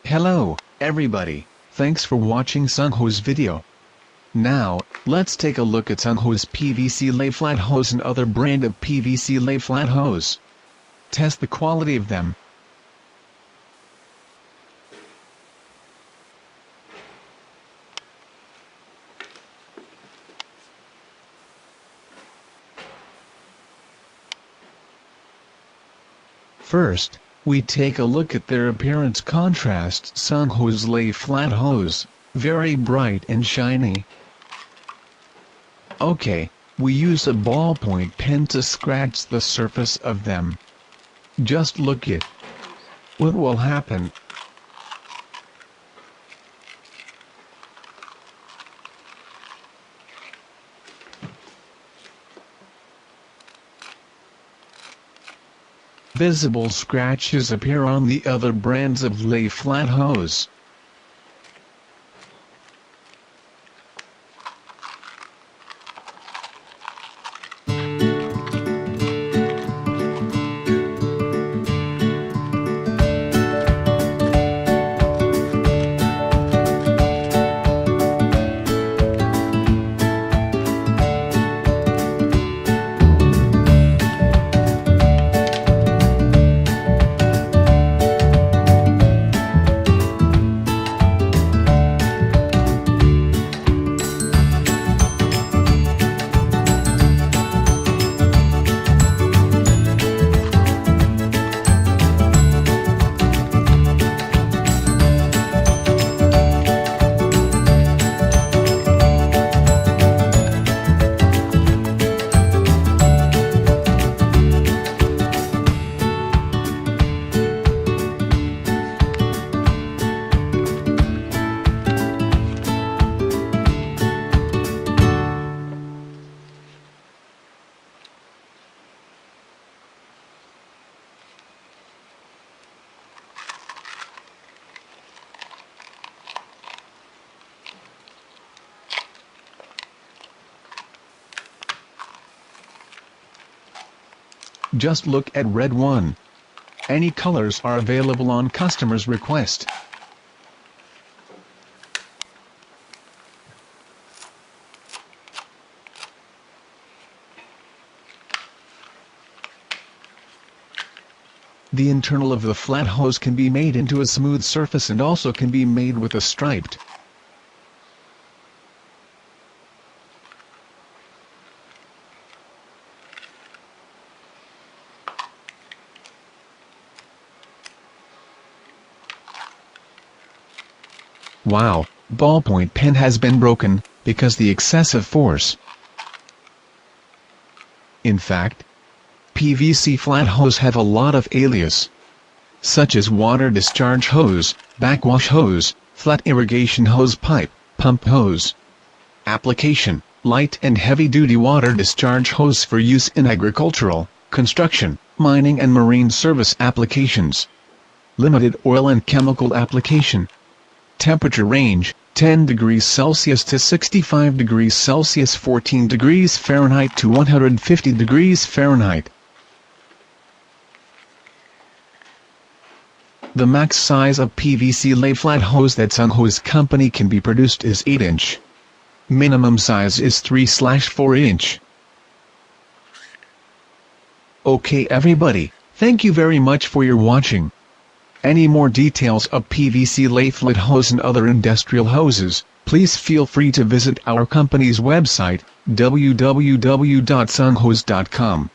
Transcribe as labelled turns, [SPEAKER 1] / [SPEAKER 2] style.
[SPEAKER 1] Hello, everybody, thanks for watching SUNHOSE video. Now, let's take a look at SUNHOSE PVC lay flat hose and other brand of PVC lay flat hose. Test the quality of them. First, we take a look at their appearance. Contrast SUNHOSE lay flat hose, very bright and shiny. Okay, we use a ballpoint pen to scratch the surface of them. Just look at what will happen. Visible scratches appear on the other brands of lay flat hose. Just look at red one. Any colors are available on customer's request. The internal of the flat hose can be made into a smooth surface and also can be made with a striped. Wow, ballpoint pen has been broken, because the excessive force. In fact, PVC flat hose have a lot of alias, such as water discharge hose, backwash hose, flat irrigation hose pipe, pump hose. Application: light and heavy-duty water discharge hose for use in agricultural, construction, mining and marine service applications. Limited oil and chemical application. Temperature range, 10 degrees Celsius to 65 degrees Celsius, 14 degrees Fahrenheit to 150 degrees Fahrenheit. The max size of PVC lay flat hose that SUNHOSE company can be produced is 8 inch. Minimum size is 3/4 inch. Okay everybody, thank you very much for your watching. Any more details of PVC lay flat hose and other industrial hoses, please feel free to visit our company's website, www.sunhose.com.